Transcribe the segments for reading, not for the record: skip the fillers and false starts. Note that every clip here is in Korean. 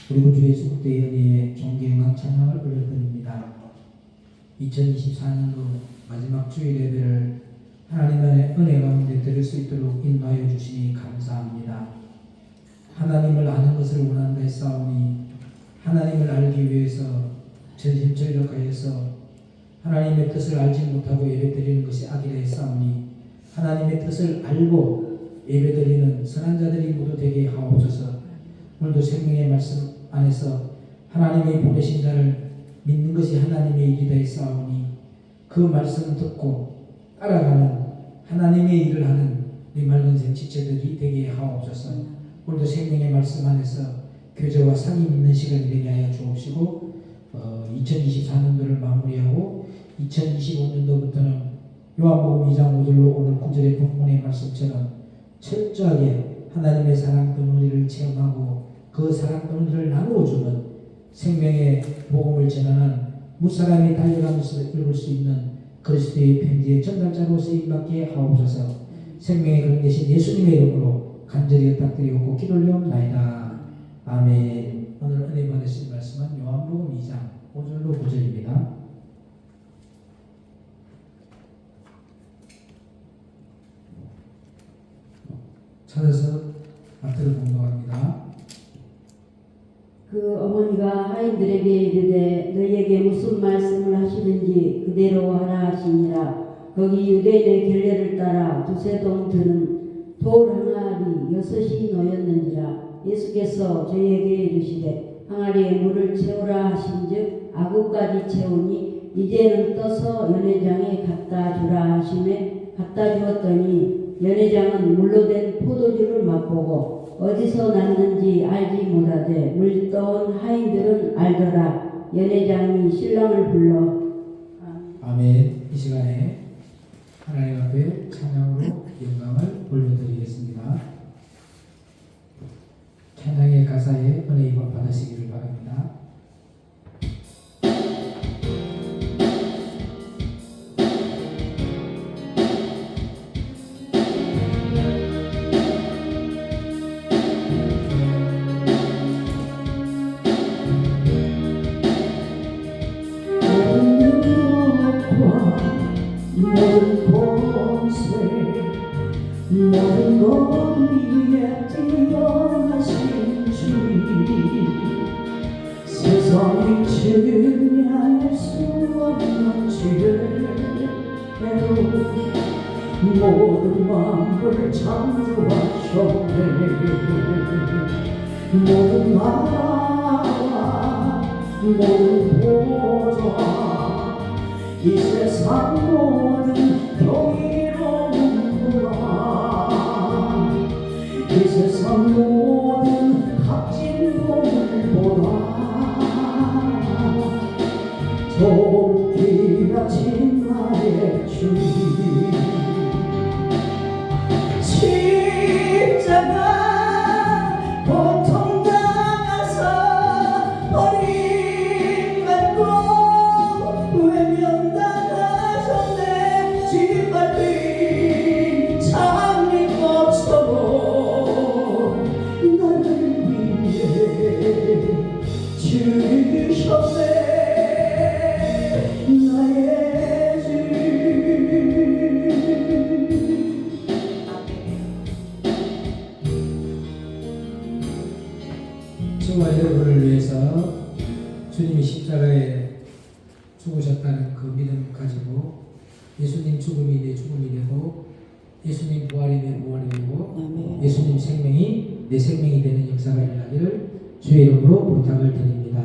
우리 구주 예수 그리스도의 은혜에 존경과 찬양을 올려드립니다. 2024년도 마지막 주일 예배를 하나님의 은혜 가운데 드릴 수 있도록 인도하여 주시니 감사합니다. 하나님을 아는 것을 원한다 했사오니 하나님을 알기 위해서 전심전력하여서 하나님의 뜻을 알지 못하고 예배드리는 것이 악이라 했사오니 하나님의 뜻을 알고 예배드리는 선한 자들이 모두 되게 하옵소서. 오늘도 생명의 말씀 안에서 하나님의 보내신 자를 믿는 것이 하나님의 일이다 했사오니 그 말씀을 듣고 따라가는 하나님의 일을 하는 우리 맑은 샘 지체들이 되게 하옵소서. 오늘도 생명의 말씀 안에서 교제와 상임 있는 시간이 되게 하여 주옵시고 2024년도를 마무리하고 2025년도부터는 요한복음 2장 5절로 오늘 9절의 본문의 말씀처럼 철저하게 하나님의 사랑 덩어리를 체험하고 그 사랑 덩어리를 나누어주는 생명의 복음을 전하는 무사람이 달려가면서 읽을 수 있는 그리스도의 편지의 전달자로 쓰임받게 하옵소서. 생명의 그런 대신 예수님의 이름으로 간절히 부탁드리고 기도 올려옵나이다. 아멘. 오늘 은혜 받으실 말씀은 요한복음 2장 5절로 9절입니다. 찾아서 앞뒤를 공부합니다. 그 어머니가 하인들에게 이르되 너희에게 무슨 말씀을 하시는지 그대로 하라 하시니라. 거기 유대인의 결례를 따라 두세 돈 드는 돌 항아리 6이 놓였는지라. 예수께서 저희에게 이르시되 항아리에 물을 채우라 하신즉 아구까지 채우니 이제는 떠서 연회장에 갖다 주라 하시매 갖다 주었더니 연회장은 물로 된 포도주를 맛보고 어디서 났는지 알지 못하되 물 떠온 하인들은 알더라. 연회장이 신랑을 불러 아멘. 이 시간에 하나님 앞에 찬양으로 영광을 올려드리겠습니다. 찬양의 가사에 은혜 입어 받으시기를 바랍니다. 모든 곳에 모든 것 위에 뛰어나신 주님 세상이 증명할 수 없는 지혜로 모든 만물을 창조하셨네. 모든 나라와 모든 보좌 이 세상 모든 경이로움보다 이 세상 모든 값진 보물보다 더 귀하신 나의 주님 십자가 고통 당하사 버림받고 외면당하셨네. 짓밟힌 장미꽃처럼 나를 위해 주셨네. 나의 주 저와 여러분을 위해서 주님이 십자가에 죽으셨다는 그 믿음 가지고 예수님 죽음이 내 죽음이 되고 예수님 부활이 내 부활이 되고 예수님 생명이 내 생명이 되는 역사가 일어나기를 주의 이름으로 부탁을 드립니다.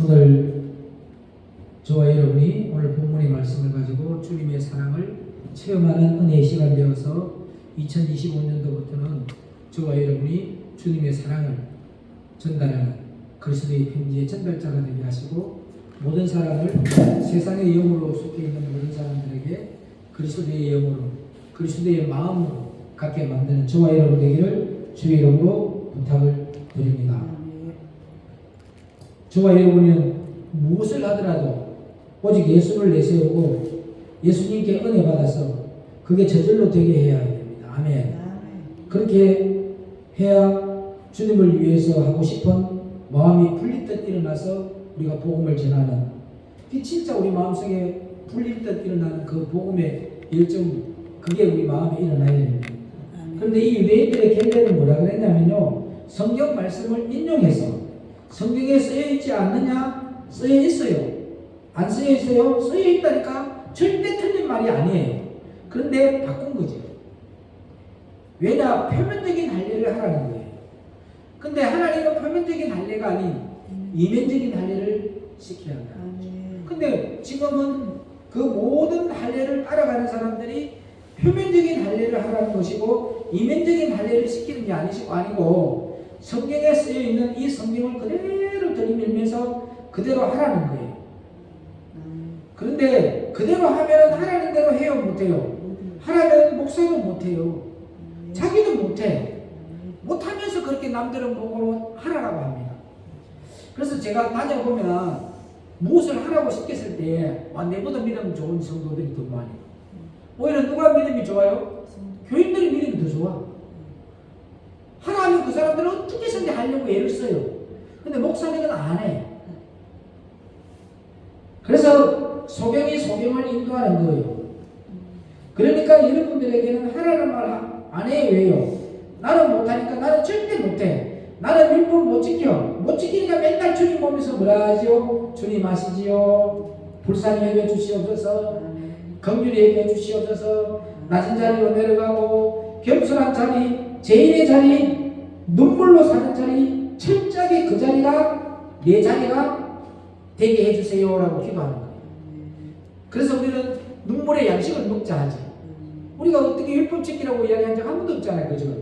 오늘 저와 여러분이 오늘 본문의 말씀을 가지고 주님의 사랑을 체험하는 은혜의 시간 되어서 2025년도부터는 저와 여러분이 주님의 사랑을 전달하는 그리스도의 편지의 전달자가 되게 하시고 모든 사람을 세상의 영으로 속해 있는 모든 사람들에게 그리스도의 영으로 그리스도의 마음으로 갖게 만드는 저와 여러분 되기를 주의 이름으로 부탁을 드립니다. 저와 여러분은 무엇을 하더라도 오직 예수를 내세우고 예수님께 은혜 받아서 그게 저절로 되게 해야 됩니다. 아멘. 그렇게 해야 주님을 위해서 하고 싶은 마음이 풀릴 듯 일어나서 우리가 복음을 전하는, 그 진짜 우리 마음속에 풀릴 듯 일어나는 그 복음의 열정, 그게 우리 마음에 일어나야 됩니다. 그런데 이 유대인들의 결례는 뭐라 그랬냐면요, 성경 말씀을 인용해서 성경에 쓰여 있지 않느냐? 쓰여 있어요. 안 쓰여 있어요? 쓰여 있다니까. 절대 틀린 말이 아니에요. 그런데 바꾼 거죠. 왜냐? 표면적인 할례를 하라는 거예요. 근데 하나님은 표면적인 할례가 아닌 이면적인 할례를 시켜야 한다. 근데 지금은 그 모든 할례를 따라가는 사람들이 표면적인 할례를 하라는 것이고 이면적인 할례를 시키는 게 아니고 성경에 쓰여 있는 이 성경을 그대로 들이밀면서 그대로 하라는 거예요. 그런데 그대로 하면 하라는 대로 해요, 못해요? 하라면 목사도 못해요. 자기도 못해. 못하면서 그렇게 남들은 보고 하라고 합니다. 그래서 제가 다녀보면 무엇을 하라고 시켰을 때 내보다 믿음 좋은 성도들이 더 많이. 오히려 누가 믿음이 좋아요? 교인들이 믿음이 더 좋아. 하나님 그 사람들은 어떻게든지 하려고 애를 써요. 근데 목사님은 안 해. 그래서 소경이 소경을 인도하는 거예요. 그러니까 여러분들에게는 하라는 말 안 해요. 왜요? 나는 못하니까. 나는 절대 못해. 나는 율법 못 지켜. 못 지키니까 맨날 주님 보면서 뭐라 하지요? 주님 아시지요? 불쌍히 여겨 주시옵소서. 긍휼히 여겨 주시옵소서. 낮은 자리로 내려가고 겸손한 자리, 죄인의 자리, 눈물로 사는 자리, 철저하게 그 자리가 내 자리가 되게 해주세요라고 기도하는 거예요. 그래서 우리는 눈물의 양식을 먹자 하지. 우리가 어떻게 율법 지키라고 이야기한 적 한 번도 없잖아요. 그죠?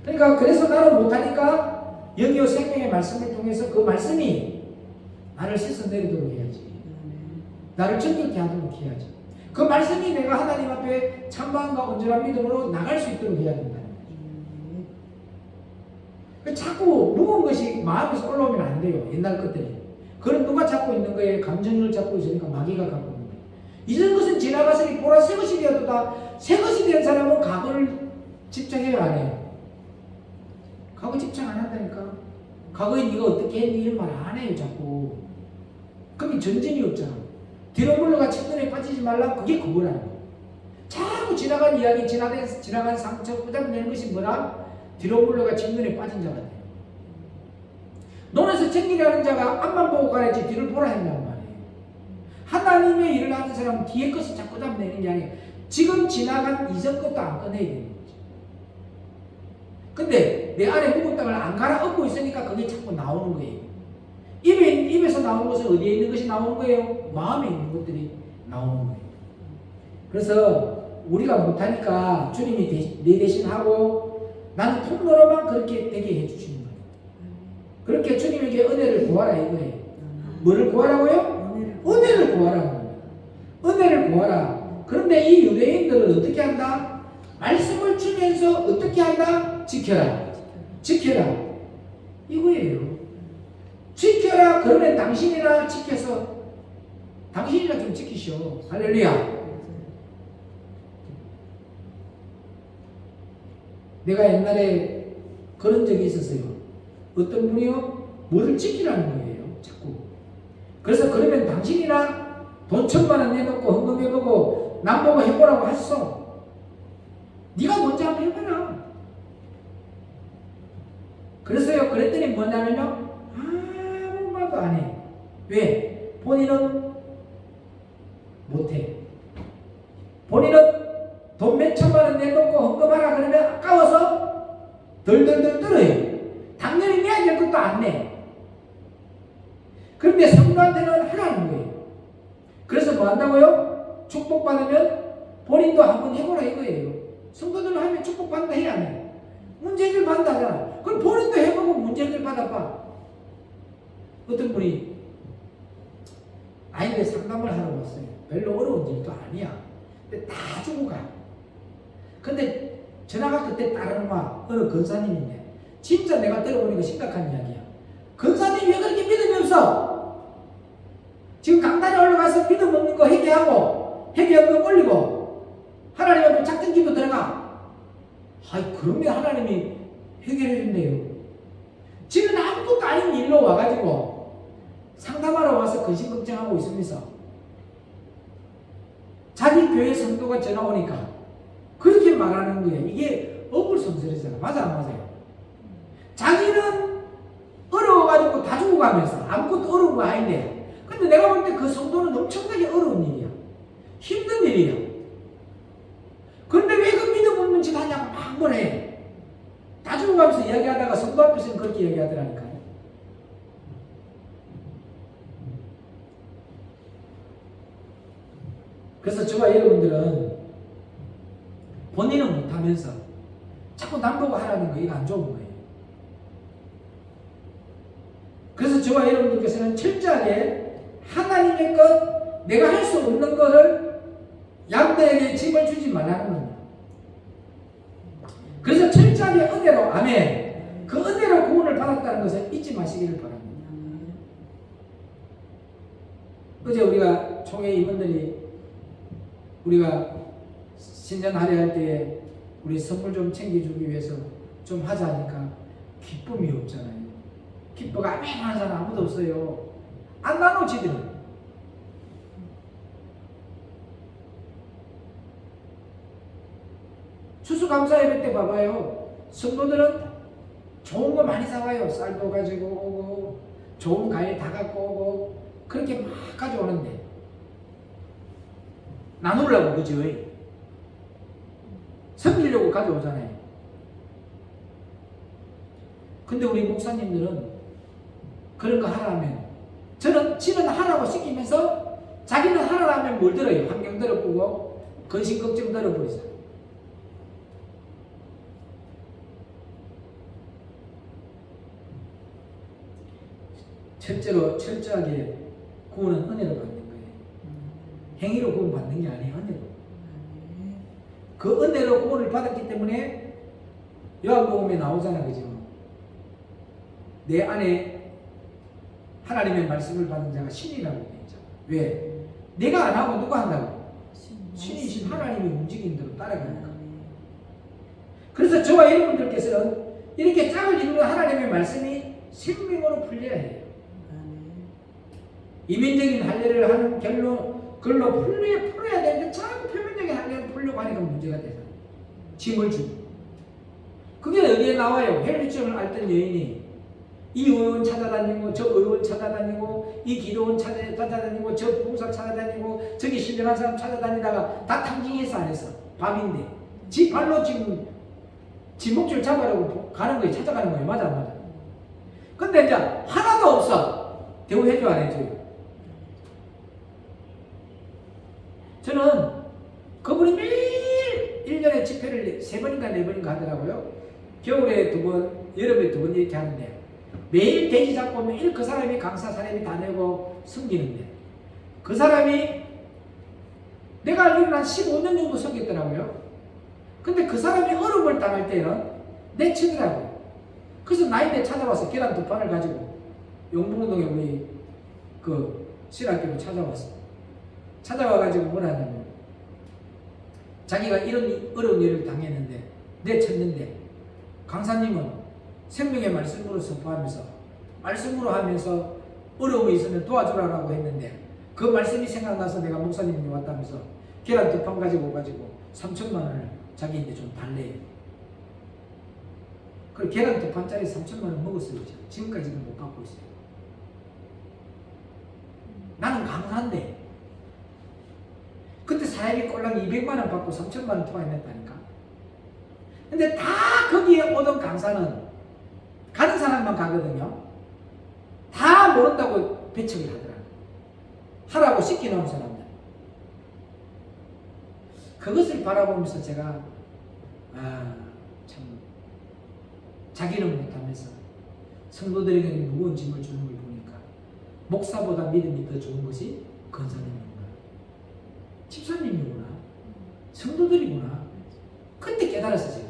그러니까 그래서 나는 못하니까 영이요 생명의 말씀을 통해서 그 말씀이 나를 씻어내리도록 해야지. 나를 정결케 하도록 해야지. 그 말씀이 내가 하나님 앞에 참마음과 온전한 믿음으로 나갈 수 있도록 해야 된다. 자꾸 무거운 것이 마음에서 올라오면 안 돼요. 옛날 것들이. 그럼 누가 잡고 있는 거예요? 감정을 잡고 있으니까 마귀가 갖고 있는 거예요. 이전 것은 지나갔으니 보라 새 것이 되어도다. 새 것이 된 사람은 과거를 집착해요, 안 해요? 과거 집착 안 한다니까. 과거에 네가 어떻게 했니? 이런 말 안 해요, 자꾸. 그럼 전쟁이 없잖아. 뒤로 물러가 침전에 빠지지 말라. 그게 그거라는 거예요. 자꾸 지나간 이야기, 지나간 상처 꾸잡내는 것이 뭐라? 뒤로 물러가 침전에 빠진 자가 돼요. 논에서 챙기려는 자가 앞만 보고 가야지 뒤를 보라 했단 말이에요. 하나님의 일을 하는 사람은 뒤에 것을 자꾸 잡내는 게 아니에요. 지금 지나간 이전 것도 안 꺼내야 되는 거죠. 근데 내 안에 묵은 땅을 안 갈아엎고 있으니까 그게 자꾸 나오는 거예요. 입에서 나오는 것은 어디에 있는 것이 나오는 거예요? 마음에 있는 것들이 나오는 거예요. 그래서 우리가 못하니까 주님이 내 대신 하고 나는 통로로만 그렇게 되게 해주시는 거예요. 그렇게 주님에게 은혜를 구하라 이거예요. 뭐를 구하라고요? 은혜를 구하라는 거예요. 은혜를 구하라. 그런데 이 유대인들은 어떻게 한다? 말씀을 주면서 어떻게 한다? 지켜라. 지켜라. 이거예요. 지켜라. 그러면 당신이나 지켜서 당신이나 좀 지키시오. 할렐루야. 내가 옛날에 그런 적이 있었어요. 어떤 분이요? 뭐를 지키라는 거예요. 자꾸. 그래서 그러면 당신이나 돈 1,000만 원 내놓고 헌금해보고 남보고 해보라고 했어. 네가 먼저 한번 해봐라. 그래서요. 그랬더니 뭐냐면요. 아무 말도 안 해. 왜? 본인은 못해. 본인은 돈 몇 천만 원 내놓고 헌금하라 그러면 아까워서 덜덜덜 떨어요. 당연히 내야 될 것도 안 내. 그런데 성도한테는 하라는 거예요. 그래서 뭐 한다고요? 축복받으면 본인도 한번 해보라 이거예요. 성도들은 하면 축복받는다 해야 해. 문제 해결 받는다 하잖아. 그럼 본인도 해보고 문제 해결 받아봐. 어떤 분이 아닌데 상담을 하러 왔어요. 별로 어려운 일도 아니야. 근데 다 주고 가. 근데 전화가 그때 따르는 와 어느 권사님인데 진짜 내가 들어보니까 심각한 이야기야. 권사님이 왜 그렇게 믿음이 없어? 지금 강단에 올라가서 믿음 없는 거 회개하고 회개연금 올리고 하나님 앞에 작전 기도 들어가. 아이 그러면 하나님이 해결해 준대요. 와가지고 상담하러 와서 근심 걱정하고 있으면서 자기 교회 성도가 전화 오니까 그렇게 말하는 거예요. 이게 어불성설이잖아. 맞아 안 맞아요? 자기는 어려워가지고 다 죽어가면서 아무것도 어려운 거 아닌데, 근데 내가 볼 때 그 성도는 엄청나게 어려운 일이야. 힘든 일이야. 그런데 왜 그 믿음 없는 짓 하냐고 막 뭐래. 다 죽어가면서 이야기하다가 성도 앞에서는 그렇게 이야기하더라니까요. 그래서 저와 여러분들은 본인은 못하면서 자꾸 남 보고 하라는 거, 이거 안 좋은 거예요. 그래서 저와 여러분들께서는 철저하게 하나님의 것, 내가 할 수 없는 것을 양대에게 짐을 주지 말라는 겁니다. 그래서 철저하게 은혜로, 아멘, 그 은혜로 구원을 받았다는 것을 잊지 마시기를 바랍니다. 어제 우리가 총회 임원들이 우리가 신전 할애할 때에 우리 선물 좀 챙겨주기 위해서 좀 하자 하니까 기쁨이 없잖아요. 기뻐가 아멘 하는 사람 아무도 없어요. 안 나눠 지들은. 추수감사 예배 때 봐봐요. 성도들은 좋은 거 많이 사와요. 쌀도 가지고 오고 좋은 과일 다 갖고 오고 그렇게 막 가져오는데 나누려고, 그죠? 섬기려고 가져오잖아요. 근데 우리 목사님들은 그런 거 하라면, 지는 하라고 시키면서 자기는 하라면 뭘 들어요? 환경 들어보고 근심 걱정 들어버리잖아요. 첫째로 철저하게 구원은 은혜로 받는 거예요. 행위로 구원 받는 게 아니에요. 은혜로. 그 은혜로 구원을 받았기 때문에 요한복음에 나오잖아, 그죠? 내 안에 하나님의 말씀을 받는 자가 신이라고 되어 있잖아. 왜? 내가 안 하고 누가 한다고? 신이신 하나님이 움직이는 대로 따라가니까. 그래서 저와 여러분들께서는 이렇게 짝을 이루는 하나님의 말씀이 생명으로 풀려야 해요. 이면적인 할례를 하는 글로 풀어야 되는데 자꾸 표면적인 할례를 풀려고 하니까 문제가 되잖아요. 짐을 주고. 그게 어디에 나와요? 혈류증을 앓던 여인이 이 의원 찾아다니고 저 의원 찾아다니고 이 기도원 찾아다니고 저 부흥사 찾아다니고 저기 신령한 사람 찾아다니다가 다 탕징해서 안 했어. 밤인데 지 발로 지금 지 목줄 잡으려고 가는 거예요. 찾아가는 거예요. 맞아 안 맞아? 근데 이제 하나도 없어. 대우해줘 안 해줘요? 저는 그분이 매일 1년에 집회를 3번인가 4번인가 하더라고요. 겨울에 2번, 여름에 2번 이렇게 하는데 매일 돼지 잡고 매일 그 사람이 강사 사람이 다 내고 숨기는데 그 사람이 내가 알기로는 한 15년 정도 섬겼더라고요. 근데 그 사람이 어려움을 당할 때는 내치더라고요. 그래서 나이대 찾아와서 계란 2판을 가지고 용봉동에 우리 그 신학교로 찾아와가지고 뭐라 하냐면 자기가 이런 어려운 일을 당했는데 내쳤는데 강사님은 생명의 말씀으로 선포하면서 말씀으로 하면서 어려움이 있으면 도와주라고 했는데 그 말씀이 생각나서 내가 목사님이 왔다면서 계란 2판 가지고 3천만 원을 자기한테 좀 달래요. 그리고 계란 2판짜리 3천만 원 먹었어요. 지금까지는 못 받고 있어요. 나는 강사인데 그때 사람이 꼴랑 200만 원 받고 3천만 원 토해냈다니까. 근데 다 거기에 오던 강사는 가는 사람만 가거든요. 다 모른다고 배척을 하더라고요. 하라고 시켜놓은 사람들. 그것을 바라보면서 제가 참 자기는 못하면서 성도들에게 무거운 짐을 주는 걸 보니까 목사보다 믿음이 더 좋은 것이 권사님이구나, 집사님이구나, 성도들이구나. 그때 깨달았어요.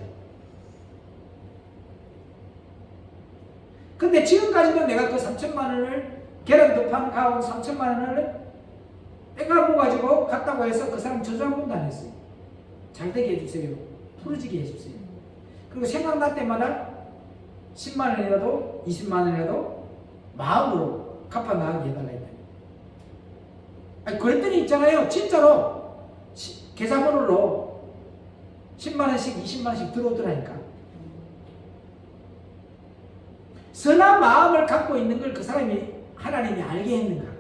근데 지금까지도 내가 그 3천만 원을 계란 2판 가온 3천만 원을 내가 모아가지고 갔다고 해서 그 사람 저주 한 번도 안 했어요. 잘되게 해주세요. 부르지게 해주세요. 그리고 생각날 때마다 10만 원이라도 20만 원이라도 마음으로 갚아 나가게 해달라 했다. 아니, 그랬더니 있잖아요. 진짜로 계좌번호로 10만원씩 20만원씩 들어오더라니까. 선한 마음을 갖고 있는 걸 그 사람이 하나님이 알게 했는가.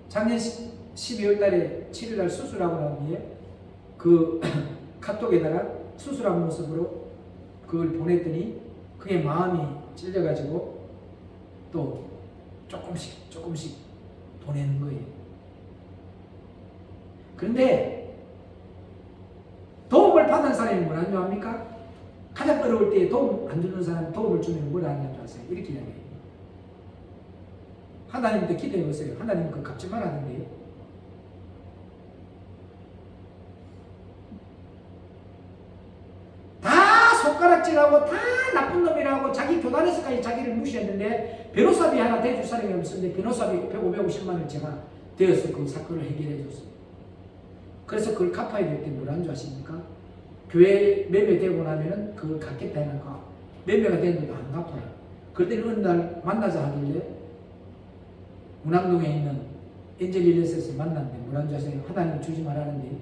작년 12월 달에 7일 날 수술하고 난 뒤에 그 카톡에다가 수술한 모습으로 그걸 보냈더니 그게 마음이 찔려가지고 또 조금씩 보내는 거예요. 그런데 도움을 받은 사람이 뭘 안 좋아합니까? 가장 어려울 때 도움 안 주는 사람이 도움을 주면 뭘 안 좋아하세요? 이렇게 이야기해요. 하나님한테 기도해 보세요. 하나님 그 갚지 말았는데요. 다 손가락질하고 다 나쁜 놈이라고 자기 교단에서까지 자기를 무시했는데 변호사비 하나 대줄 사람이 없었는데 변호사비 550만 원을 제가 되어서 그 사건을 해결해 줬어요. 그래서 그걸 갚아야 될 때 뭘 안 좋아하십니까? 교회 매매되고 나면은 그걸 갚겠다 해놓고 매매가 됐는데도 안 갚아요. 그럴 때 어느 날 만나자 하길래 문항동에 있는 엔젤리레스에서 만났는데 뭘 안 좋아하세요? 하나님 주지 말라는데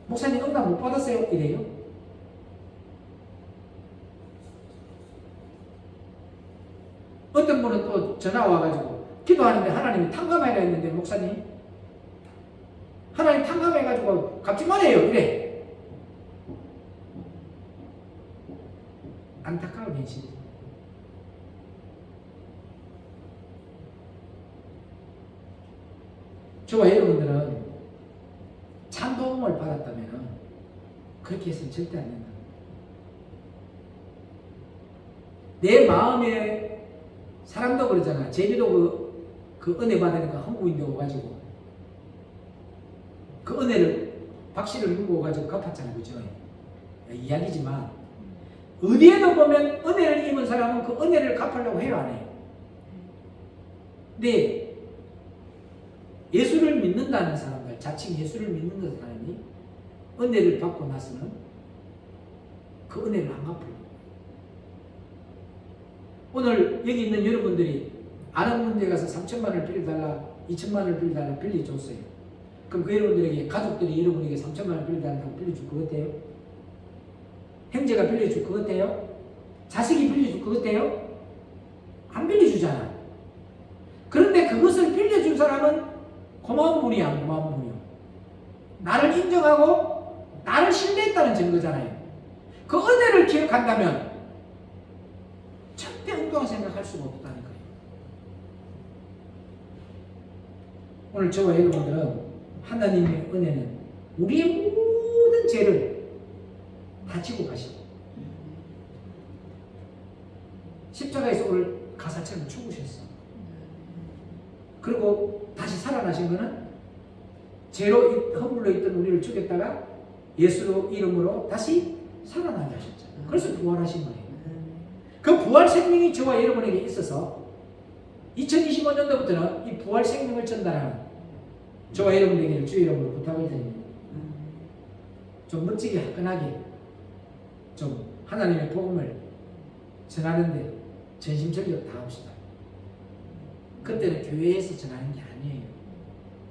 목사님 응답 못 받았어요? 이래요. 어떤 분은 또 전화 와가지고 기도하는데 하나님이 탕감하라 했는데 목사님 하나님 탕감해가지고 갚지 말아요 이래. 안타까운 현실. 저와 여러분들은 참 도움을 받았다면 그렇게 해서는 절대 안 된다. 내 마음에 사람도 그러잖아. 제비도 그 은혜 받으니까 한국인데 오가지고 그 은혜를 박씨를 물고 오가지고 갚았잖아요. 그죠? 이야기지만 어디에도 보면 은혜를 입은 사람은 그 은혜를 갚으려고 해요, 안 해요? 근데 예수를 믿는다는 사람들, 자칭 예수를 믿는 사람이 은혜를 받고 나서는 그 은혜를 안 갚아요. 오늘 여기 있는 여러분들이 아는 문제 가서 3천만 원을 빌려달라, 2천만 원을 빌려달라 빌려줬어요. 그럼 그 여러분들에게 가족들이 여러분에게 3천만 원을 빌려달라고 빌려줄 것 같아요? 형제가 빌려줄 것 같아요? 자식이 빌려줄 것 같아요? 안 빌려주잖아. 그런데 그것을 빌려준 사람은 고마운 분이야, 안 고마운 분이요? 나를 인정하고 나를 신뢰했다는 증거잖아요. 그 은혜를 기억한다면 절대 엉뚱한 생각할 수가 없다니까요. 오늘 저와 여러분들은 하나님의 은혜는 우리의 모든 죄를 다 지고 가시고 십자가에서 오늘 가사처럼 죽으셨어. 그리고 다시 살아나신 거는 죄로 허물로 있던 우리를 죽였다가 예수로 이름으로 다시 살아나게 하셨잖아요. 그래서 부활하신 거예요. 그 부활 생명이 저와 여러분에게 있어서 2025년도부터는 이 부활 생명을 전달하는 저와 여러분에게 주의 이름으로 부탁을 드립니다. 좀 멋지게 화끈하게 좀 하나님의 복음을 전하는데 전심전력 다합시다. 그때는 교회에서 전하는 게 아니에요.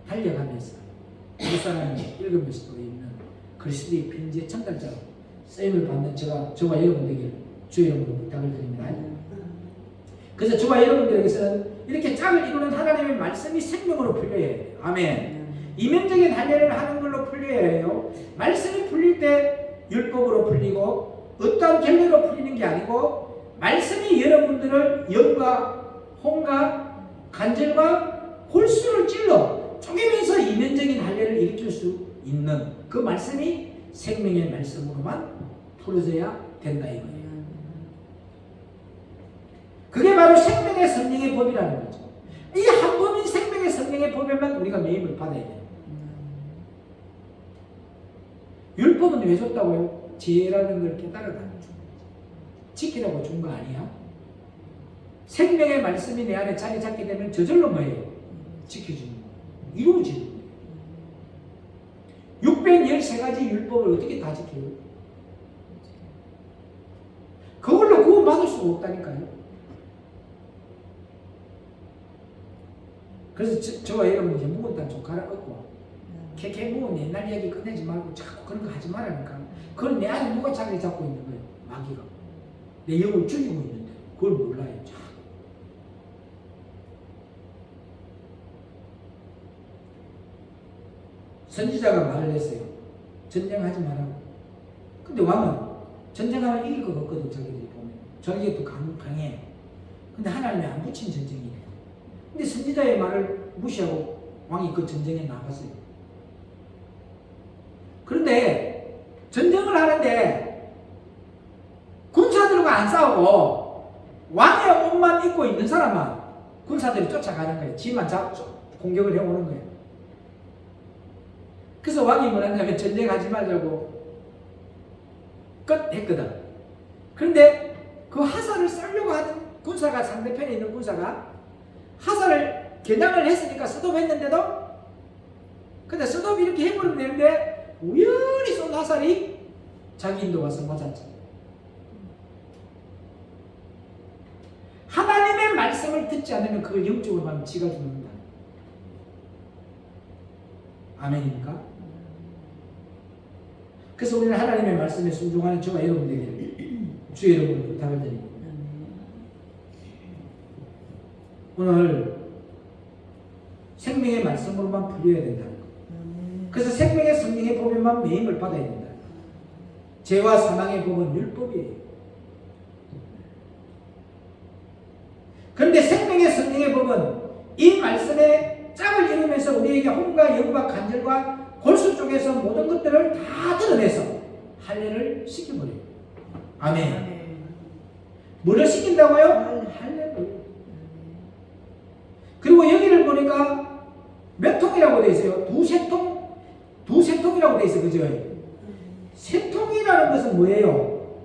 달려가면서 그 사람이 읽으면서도 있는 그리스도의 편지의 전달자로 쓰임을 받는 저와 여러분들에게 주의 이름으로 부탁을 드립니다. 그래서 저와 여러분들에게서는 이렇게 짝을 이루는 하나님의 말씀이 생명으로 풀려야 해요. 아멘. 이면적인 할례를 하는 걸로 풀려야 해요. 말씀이 풀릴 때 율법으로 풀리고 어떠한 결례로 풀리는 게 아니고 말씀이 여러분들을 영과 혼과 간절과 골수를 찔러 쪼개면서 이면적인 할례를 일으킬 수 있는 그 말씀이 생명의 말씀으로만 풀어져야 된다 이거예요. 그게 바로 생명의 성령의 법이라는 거죠. 이 한 법인 생명의 성령의 법에만 우리가 매입을 받아야 돼요. 율법은 왜 줬다고요? 지혜라는 걸 깨달아가는 거. 지키라고 준 거 아니야? 생명의 말씀이 내 안에 자리 잡게 되면 저절로 뭐예요? 지켜주는 거. 이루어지는 거예요. 613가지 율법을 어떻게 다 지켜요? 그걸로 구원받을 수가 없다니까요. 그래서 저와 여러분이 이제 묵은 땅 좀 갈아엎고 캐캐 묵은 옛날 이야기 꺼내지 말고 자꾸 그런 거 하지 말라니까. 그건 내 안에 누가 자기 잡고 있는 거예요. 마귀가. 내 영을 죽이고 있는데 그걸 몰라요. 자꾸. 선지자가 말을 했어요. 전쟁하지 말라고. 근데 왕은 전쟁하면 이길 것 같거든. 자기들이 보면. 자기가 또 강해요. 근데 하나님이 안 붙인 전쟁이에요. 근데 선지자의 말을 무시하고 왕이 그 전쟁에 나갔어요. 그런데 전쟁을 하는데 군사들과 안 싸우고 왕의 옷만 입고 있는 사람만 군사들이 쫓아가는 거예요. 지만 잡죠. 공격을 해오는 거예요. 그래서 왕이 뭐랬냐면 전쟁하지 말자고 끝 했거든. 그런데 그 하살을 썰려고 하는 군사가, 상대편에 있는 군사가 하살을 겨냥을 했으니까 스톱했는데도, 근데 스톱 이렇게 해버리면 되는데 우연히 쏜 하살이 자기 인도 와서 맞았죠. 하나님의 말씀을 듣지 않으면 그걸 영적으로 하면 지가 죽는다. 아멘입니까? 그래서 우리는 하나님의 말씀에 순종하는 저와 여러분들에게 주의 이름으로 부탁을 드립니다. 오늘 생명의 말씀으로만 풀려야 된다. 그래서 생명의 성령의 법에만 매임을 받아야 된다. 죄와 사망의 법은 율법이에요. 그런데 생명의 성령의 법은 이 말씀에 짝을 이루면서 우리에게 혼과 영과 간절과 골수 쪽에서 모든 것들을 다 드러내서 할례를 시켜버려요. 아멘. 뭐를 시킨다고요? 할례를. 그리고 여기를 보니까 몇 통이라고 되어 있어요? 두세 통이라고 되어 있어요. 그죠? 세 통이라는 것은 뭐예요?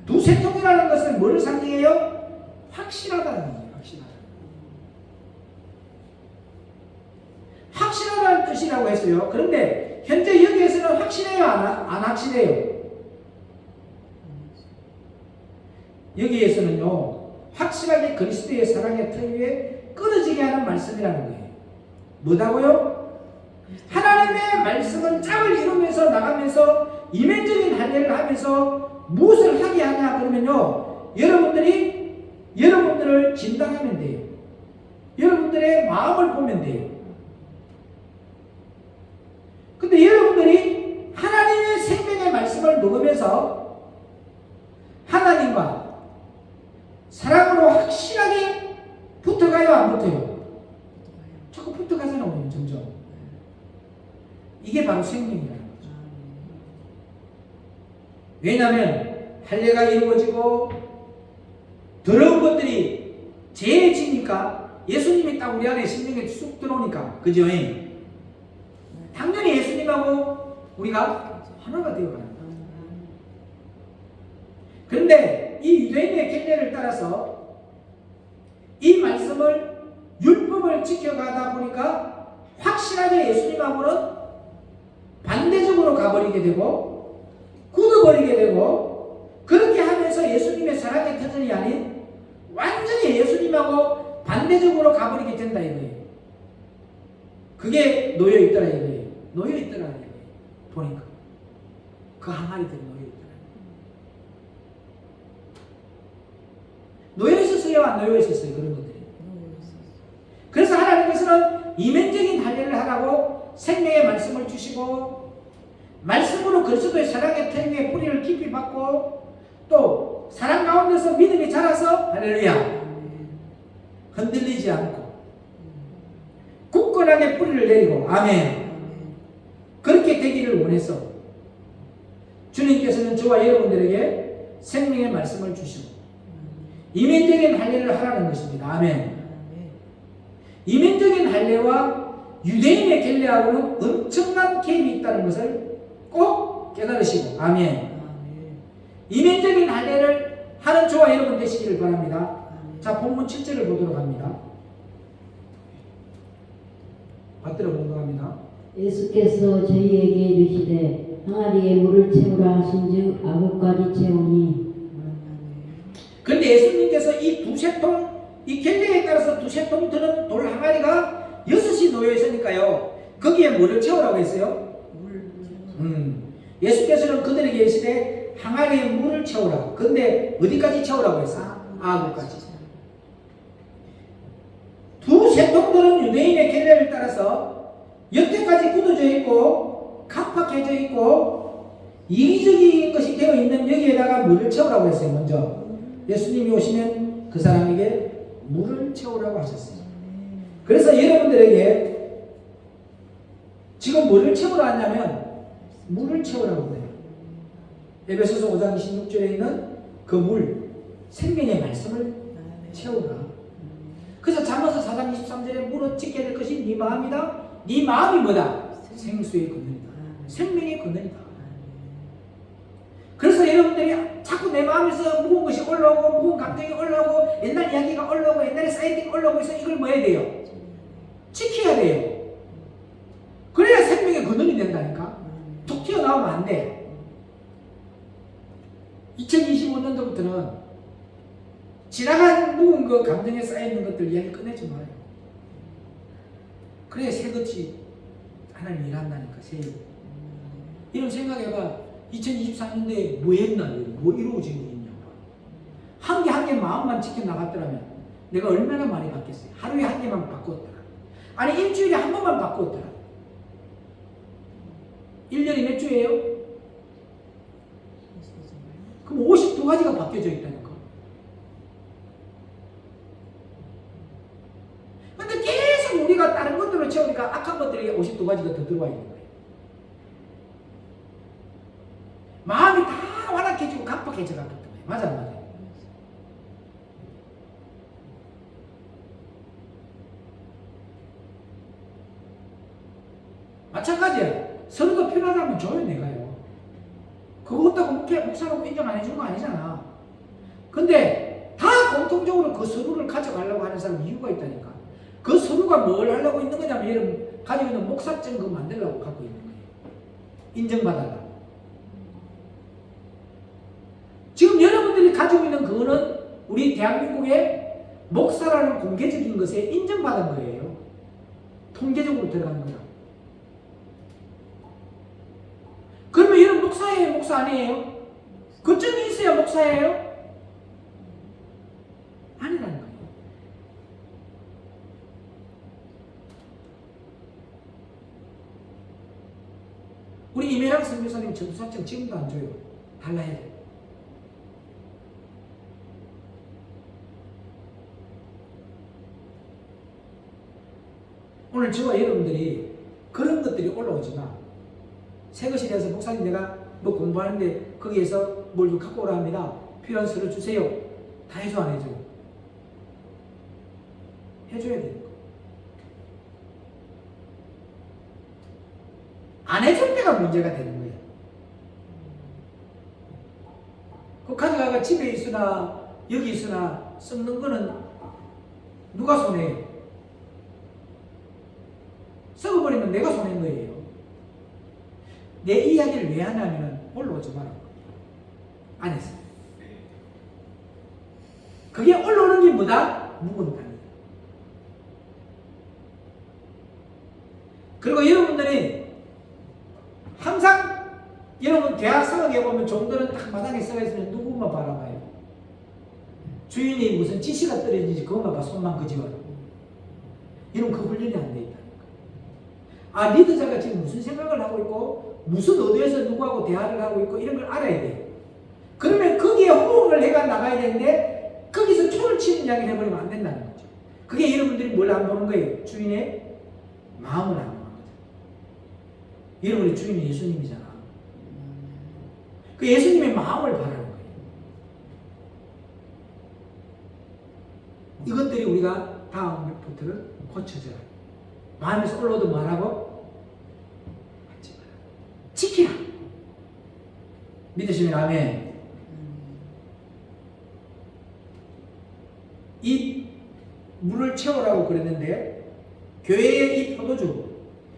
두세 통이라는 것은 뭐를 상징해요? 확실하다는 거예요. 확실하다는 뜻이라고 했어요. 그런데 현재 여기에서는 확실해요? 안 확실해요? 여기에서는요, 확실하게 그리스도의 사랑의 틀 위에 끊어지게 하는 말씀이라는 거예요. 뭐다고요? 하나님의 말씀은 짝을 이루면서 나가면서 이면적인 할례를 하면서 무엇을 하게 하냐 그러면요, 여러분들을 진단하면 돼요. 여러분들의 마음을 보면 돼요. 근데 여러분들이 하나님의 생명의 말씀을 먹으면서 하나님과 사랑으로 확실하게 붙어가요, 안 붙어요? 자꾸 붙어가잖아, 우리는 점점. 이게 바로 생명이라는 거죠. 왜냐하면 할례가 이루어지고 더러운 것들이 죄지니까 예수님이 딱 우리 안에 생명에 쑥 들어오니까, 그죠? 당연히 예수님하고 우리가 하나가 되어가는 거예요. 그런데 이 유대인의 견례를 따라서 이 말씀을 율법을 지켜가다 보니까 확실하게 예수님하고는 반대적으로 가버리게 되고 굳어버리게 되고, 그렇게 하면서 예수님의 사랑의 터전이 아닌 완전히 예수님하고 반대적으로 가버리게 된다 이거예요. 그게 놓여있더라 이거예요. 놓여있더라 이거예요. 보니까 그 항아리들이 놓여있더라. 놓여있었어요, 안 놓여있었어요? 그런 것들이. 그래서 하나님께서는 이면적인 할례를 하라고 생명의 말씀을 주시고, 말씀으로 그리스도의 사랑의 틀 위에 뿌리를 깊이 박고, 또 사랑 가운데서 믿음이 자라서 할렐루야 흔들리지 않고 굳건하게 뿌리를 내리고, 아멘, 그렇게 되기를 원해서 주님께서는 저와 여러분들에게 생명의 말씀을 주시고 이면적인 할례를 하라는 것입니다. 아멘. 이면적인 할례와 유대인의 겟례하고는 엄청난 갭이 있다는 것을 꼭 깨달으시고, 아멘. 이면적인 할례를 하는 저와 여러분 되시기를 바랍니다. 자, 본문 7절을 보도록 합니다. 받들어 공부합니다. 예수께서 저희에게 이르시되 항아리에 물을 채우라 하신즉 아구까지 채우니. 그런데 예수님께서 이 두세 통, 이 갤레에 따라서 두세 통 드는 돌 항아리가 6이 놓여 있으니까요. 거기에 뭐를 채우라고 했어요? 예수께서는 그들에게 이르시되 항아리에 물을 채우라. 근데 어디까지 채우라고 했어요? 아구까지. 두세 통 드는 유대인의 갤레를 따라서 여태까지 굳어져 있고 각박해져 있고 이기적인 것이 되어 있는 여기에다가 물을 채우라고 했어요. 먼저 예수님이 오시면 그 사람에게 물을 채우라고 하셨어요. 그래서 여러분들에게 지금 물을 채우라 하냐면 물을 채우라고 해요. 에베소서 5장 26절에 있는 그 물, 생명의 말씀을 채우라. 그래서 잠언서 4장 23절에 물어 지켜야 될 것이 네 마음이다. 네 마음이 뭐다? 생수의 근원이다. 생명의 근원이다. 그래서 여러분들이 자꾸 내 마음에서 무거운 것이 올라오고 무거운 감정이 올라오고 옛날 이야기가 올라오고 옛날에 쌓인 게 올라오고 해서 이걸 뭐 해야 돼요? 지켜야 돼요. 그래야 생명의 근원이 된다니까. 툭 튀어나오면 안 돼. 2025년도부터는 지나간 무거운 그 감정에 쌓여있는 것들 이야기 끝내지 말아요. 그래야 새것이 하나님 일한다니까. 새 이런 생각해봐. 2023년도에 뭐 했나? 뭐 이루어진 게 있냐고. 한 개 한 개 마음만 지켜나갔더라면 내가 얼마나 많이 바뀌었어요. 하루에 한 개만 바꾸었더라. 아니 일주일에 한 번만 바꾸었더라. 1년이 몇 주예요? 그럼 52가지가 바뀌어져 있다니까. 근데 계속 우리가 다른 것들로 채우니까 악한 것들이 52가지가 더 들어와 있는 거예요. 마음이 다 완악해지고 각박해져 갔기 때문에. 맞아, 맞아. 마찬가지야. 서로가 필요하다면 줘요, 내가요. 그거 없다고 목사라고 인정 안 해주는 거 아니잖아. 근데 다 공통적으로 그 서로를 가져가려고 하는 사람 이유가 있다니까. 그 서로가 뭘 하려고 있는 거냐면 여러분 가지고 있는 목사증 그거 만들려고 갖고 있는 거예요. 인정받아라. 지금 여러분들이 가지고 있는 그거는 우리 대한민국의 목사라는 공개적인 것에 인정받은 거예요. 통계적으로 들어가는 거라. 그러면 여러분 목사예요? 목사 아니에요? 그 증이 있어야 목사예요? 아니라는 거예요. 우리 이메랑 선교사님 전도사증 지금도 안 줘요. 달라야 돼요. 오늘 저와 여러분들이 그런 것들이 올라오지만 새것이 돼서 목사님 내가 뭐 공부하는데 거기에서 뭘 좀 갖고 오라 합니다. 필요한 서류 주세요. 다 해줘 안 해줘요? 해줘야 되는 거. 안 해줄 때가 문제가 되는 거예요. 그 가져가가 집에 있으나 여기 있으나 썩는 거는 누가 손해요? 썩어버리면 내가 손해인 거예요. 내 이야기를 왜 하냐면 올라오지 마라. 안 했어. 그게 올라오는 게 뭐다? 묵은 땅이다. 그리고 여러분들이 항상 여러분 대학 상황에 보면 종들은 딱 마당에 서 있으면 누구만 바라봐요. 주인이 무슨 지시가 떨어지는지 그것만 봐. 손만 그집어요. 이런 그 훈련이 안 돼 있다. 아, 리더자가 지금 무슨 생각을 하고 있고 무슨 어디에서 누구하고 대화를 하고 있고 이런 걸 알아야 돼요. 그러면 거기에 호응을 해가 나가야 되는데 거기서 초를 치는 이야기를 해버리면 안 된다는 거죠. 그게 여러분들이 뭘 안 보는 거예요? 주인의 마음을 안 보는 거죠. 여러분의 주인이 예수님이잖아. 그 예수님의 마음을 바라는 거예요. 이것들이 우리가 다음부터는 고쳐져요. 마음에서 올라오도 말하고 하지 마라. 지키라. 믿으시면 아멘. 이 물을 채우라고 그랬는데 교회의 이 포도주,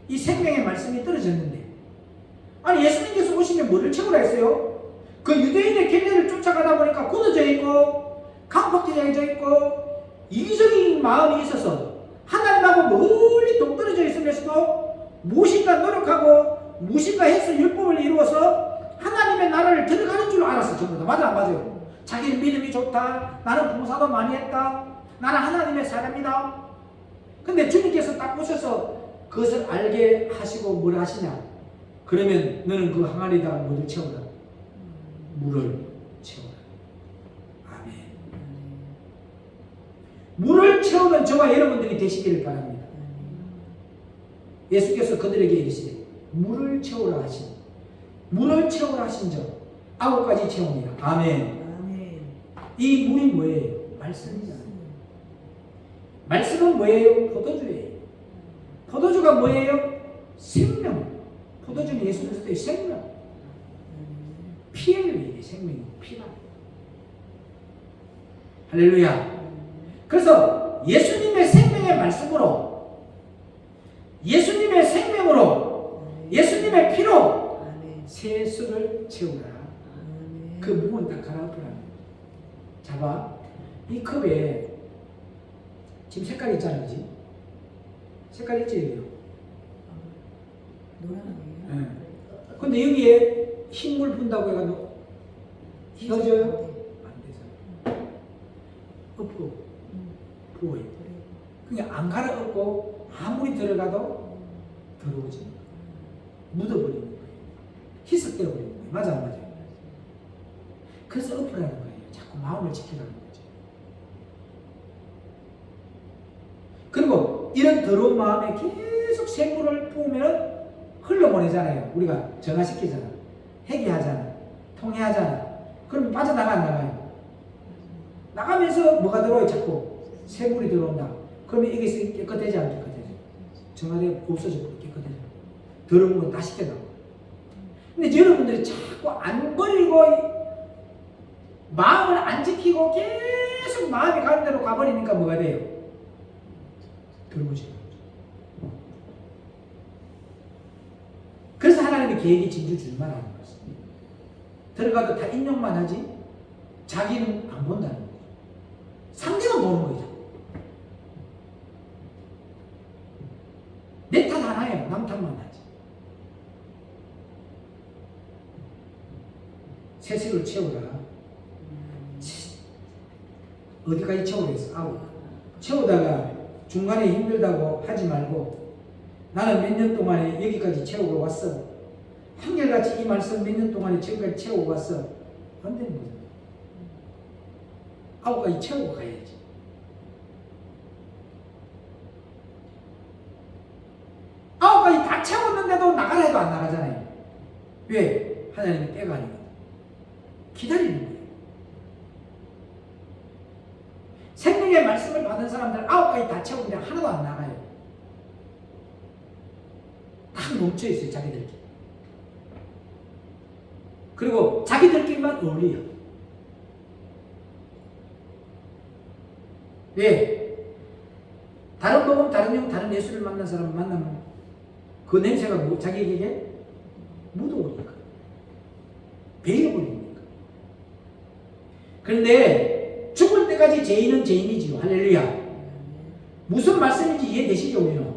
이 생명의 말씀이 그러면 예수님께서 오시면 뭐를 채우라 했어요? 그 유대인의 계례를 쫓아가다 보니까 굳어져 있고 강박되어져 있고 이기적인 마음이 있어서 하나님하고 멀리 동떨어져 있으면서도 무엇인가 노력하고 무엇인가 해서 율법을 이루어서 하나님의 나라를 들어가는 줄 알았어. 전부 다. 맞아 안 맞아요? 자기는 믿음이 좋다. 나는 봉사도 많이 했다. 나는 하나님의 사람이다. 근데 주님께서 딱 오셔서 그것을 알게 하시고 뭘 하시냐? 그러면 너는 그 항아리에다 뭐를 채워라? 물을 채워라. 아멘. 물을 채우는 저와 여러분들이 되시기를 바랍니다. 예수께서 그들에게 이르시되 물을 채우라 하신, 물을 채우라 하신 적 9가지 채웁니다. 아멘. 이 물이 뭐예요? 말씀이잖아요. 말씀은 뭐예요? 포도주예요. 포도주가 뭐예요? 생명. 포도주는 예수 그리스도의 생명. 피예요. 이게 생명이 피라. 할렐루야. 그래서 예수님의 생명의 말씀으로, 예수님의 생명으로, 예수님의 피로 세수를 채우라. 그 무은 다 갈아엎으라. 자 봐. 이 컵에 지금 색깔이 있잖아요. 그지? 색깔 있지? 여기요? 노란색이에요? 네. 근데 여기에 흰물 붓는다고 해가지고 휘어져요? 안 되죠. 엎고 부어요. 그냥 안 갈아엎고 아무리 들어가도 더러워지는 거예요. 묻어버리는 거예요. 희석되어버리는 거예요. 맞아 안 맞아요? 그래서 엎으라는 거예요. 자꾸 마음을 지키라는 거죠. 그리고 이런 더러운 마음에 계속 생물을 부으면 흘러보내잖아요. 우리가 정화시키잖아. 회개하잖아. 통회하잖아. 그러면 빠져나가 안 나가요? 나가면서 뭐가 들어와요? 자꾸 새물이 들어온다. 그러면 이게 깨끗하지 안 깨끗하지? 정화되고 없어지고 깨끗해져. 더러운 건 다 씻겨나가. 근데 여러분들이 자꾸 안 버리고 마음을 안 지키고 계속 마음이 가는 대로 가버리니까 뭐가 돼요? 더러워지는 거죠. 그래서 하나님의 계획이 진주 줄만 하는 것입니다. 들어가도 다 인용만 하지 자기는 안 본다는 거죠. 상대만 보는 거죠. 내 탓 하나예요. 남 탓만 하지. 세수를 채우라. 어디까지 채우라 했어? 아우. 채우다가 중간에 힘들다고 하지 말고 나는 몇 년 동안에 여기까지 채우고 왔어. 한결같이 이 말씀 몇 년 동안에 지금까지 채우고 왔어. 안 되는 거죠. 9가지 채우고 가야지. 다 채웠는데도 나가라 해도 안 나가잖아요. 왜? 하나님의 때가 아니거든. 기다리는 거예요. 생명의 말씀을 받은 사람들 9가지 다 채우는데 하나도 안 나가요. 다 멈춰있어요. 자기들끼리. 그리고 자기들끼리만 어울려요. 왜? 다른 복음, 다른 영, 다른 예수를 만난 사람 만나면 그 냄새가 자기에게 묻어오니까. 배어버리니까. 그런데 죽을 때까지 죄인은 죄인이지요. 할렐루야. 무슨 말씀인지 이해되시죠? 우리는?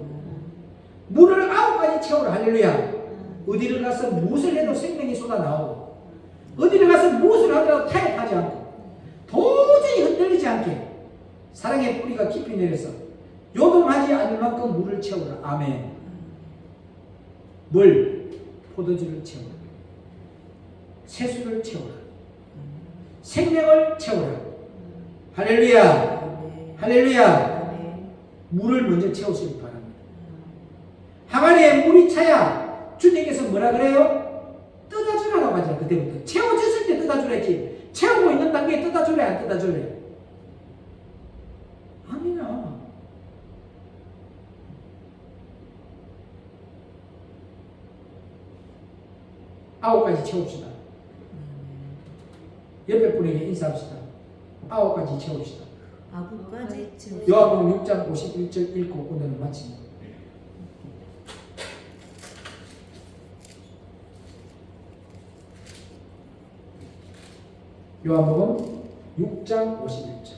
물을 9가지 채우라. 할렐루야. 어디를 가서 무엇을 해도 생명이 쏟아나오고 어디를 가서 무엇을 하더라도 타협하지 않고 도저히 흔들리지 않게 사랑의 뿌리가 깊이 내려서 요동하지 않을 만큼 물을 채우라. 아멘. 물, 포도주를 채우라. 세수를 채우라. 생명을 채우라. 할렐루야. 할렐루야. 물을 먼저 채우시기 바랍니다. 항아리에 물이 차야 주님께서 뭐라 그래요? 뜯어주라고 하죠. 그때부터 채워졌을 때 뜯어주라 했지. 채우고 있는 단계에 뜯어주래 안 뜯어주래? 아니야. 아홉 가지 채웁시다. 옆에 분에게 인사합시다. 9가지 채웁시다. 9가지 채우시다. 요한복음 6장 51절 읽고 오늘은 마칩니다. 요한복음 6장 51절.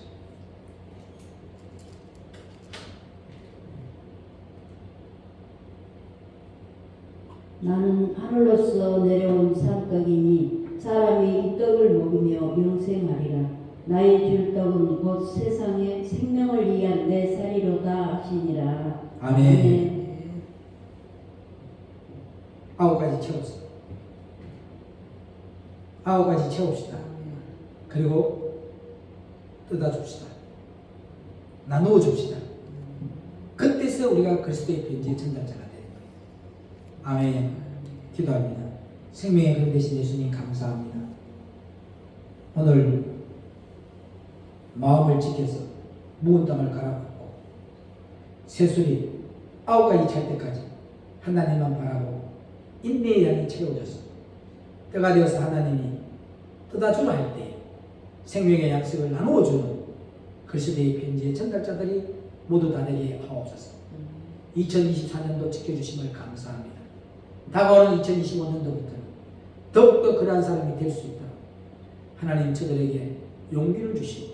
나는 하늘로서 내려온 삼각이니 사람이 이 떡을 먹으며 영생하리라. 나의 줄 떡은 곧 세상의 생명을 위한 내 살이로다 하시니라. 아멘. 9가지 채웠어. 9가지 채웁시다. 그리고 뜯어줍시다. 나누어 줍시다. 그때서 우리가 그리스도의 편지의 전달자가 되는 거예요. 아멘. 기도합니다. 생명의 그 대신 예수님 감사합니다. 오늘 마음을 지켜서 묵은 땅을 갈아엎고 새술이 9가지 찰 때까지 하나님만 바라보고 인내의 양이 채워져서 때가 되어서 하나님이 뜯어주라 할 때 생명의 양식을 나누어주는 그리스도의 편지의 전달자들이 모두 다 되게 하옵소서. 2024년도 지켜주심을 감사합니다. 다가오는 2025년도부터는 더욱더 그러한 사람이 될 수 있도록 하나님 저들에게 용기를 주시고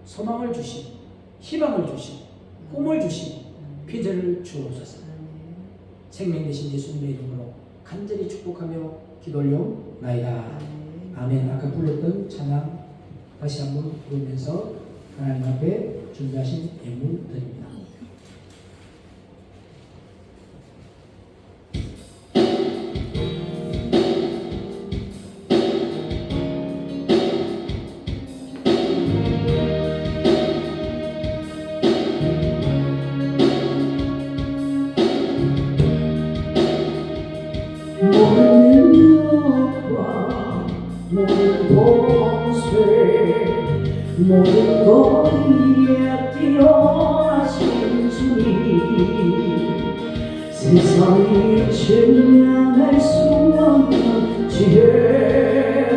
소망을 주시고 희망을 주시고 꿈을 주시고 비전을 주옵소서. 생명 되신 예수님의 이름으로 간절히 축복하며 기도 올려나이다. 아멘. 아까 불렀던 찬양 다시 한번 부르면서 하나님 앞에 준비하신 예물 드립니다. 모든 영광 모든 권세 모든 거리에 뛰어나신 주님 세상이 증명할 수 없는 지혜로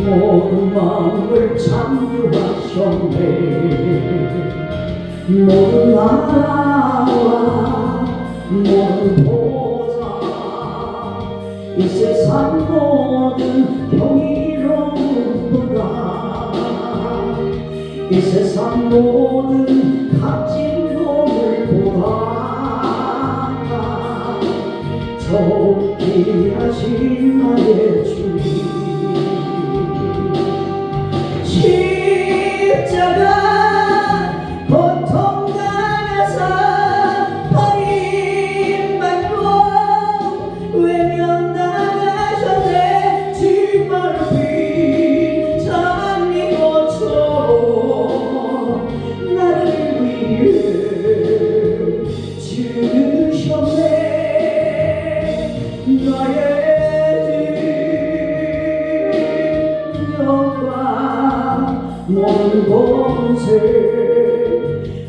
모든 마음을 창조하셨네. 모든 나라와 모든 보좌 이 세상 모든 경이로움보다 이 세상 모든 값진 보물보다 저 귀하신 나의 주님 십자가 고통 당해서 버림받고 외면당하셨네. 뒷발을 장미꽃처럼 나를 위해 지으셨네. 나의 모든 권세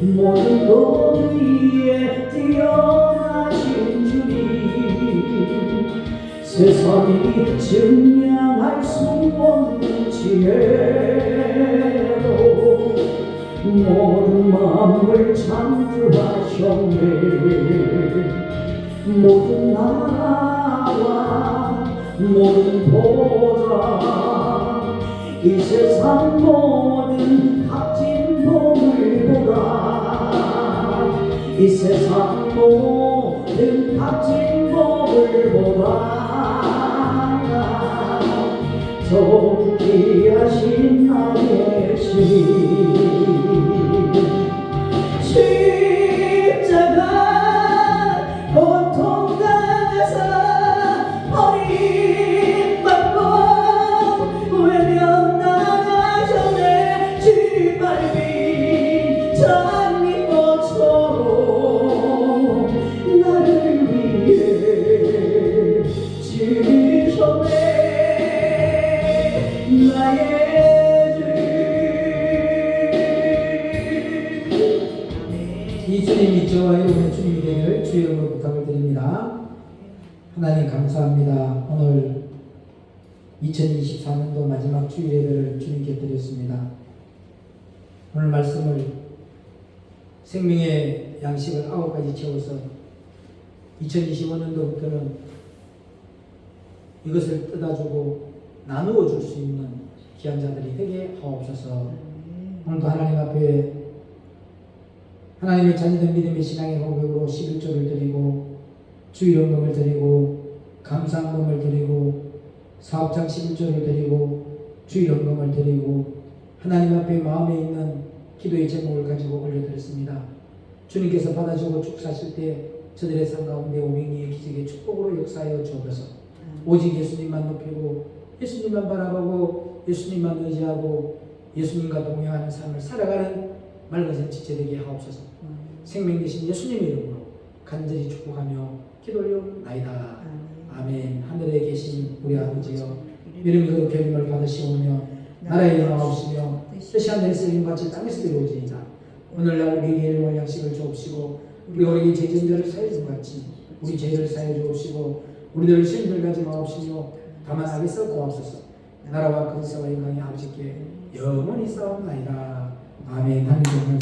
모든 것 위에 뛰어나신 주님 세상이 증명할 수 없는 지혜로 모든 마음을 창조하셨네. 모든 나라와 모든 보좌 이 세상 모든 값진 보물보다 이 세상 모든 값진 보물보다 더 귀하신 나의 주님 십자가 고통 당해서 버림받고 외면당하셨네. 뒷발빈 장미꽃처럼 나를 위해 지으셨네. 나의 이 주님이 저와 여러분의 주님이 되기를 주의 이름으로 부탁을 드립니다. 하나님 감사합니다. 오늘 2024년도 마지막 주일 예배를 주님께 드렸습니다. 오늘 말씀을 생명의 양식을 9가지 채워서 2025년도부터는 이것을 뜯어주고 나누어 줄 수 있는 귀한 자들이 되게 하옵소서. 오늘도 하나님 앞에 하나님의 자녀된 믿음의 신앙의 고백으로 11조를 드리고 주일헌금을 드리고 감사헌금을 드리고 사업장 11조를 드리고 주일헌금을 드리고 하나님 앞에 마음에 있는 기도의 제목을 가지고 올려드렸습니다. 주님께서 받아주고 축사하실 때 저들의 삶 가운데 오병이의 기적의 축복으로 역사하여 주옵소서. 오직 예수님만 높이고 예수님만 바라보고 예수님만 의지하고 예수님과 동행하는 삶을 살아가는 맑은 지체되게 하옵소서. 생명 되신 예수님의 이름으로 간절히 축복하며 기도 올려나이다. 아멘. 하늘에 계신 우리 아버지여, 이름이 그렇게 이름을 받으시오며 나라의 영광하시며 뜻이 하늘에서 이름같이 땅에서 이루어지이다. 오늘날 우리에게 일용할 양식을 주옵시고 우리 우리에게 죄진자를 사해 준 같이 우리 죄를 사해 주옵시고 우리들을 시험 들게 마옵시며 다만 악에서 구하옵소서. 나라와 근세와 영광이 아버지께 영원히 싸움나이다. 아멘. 하나님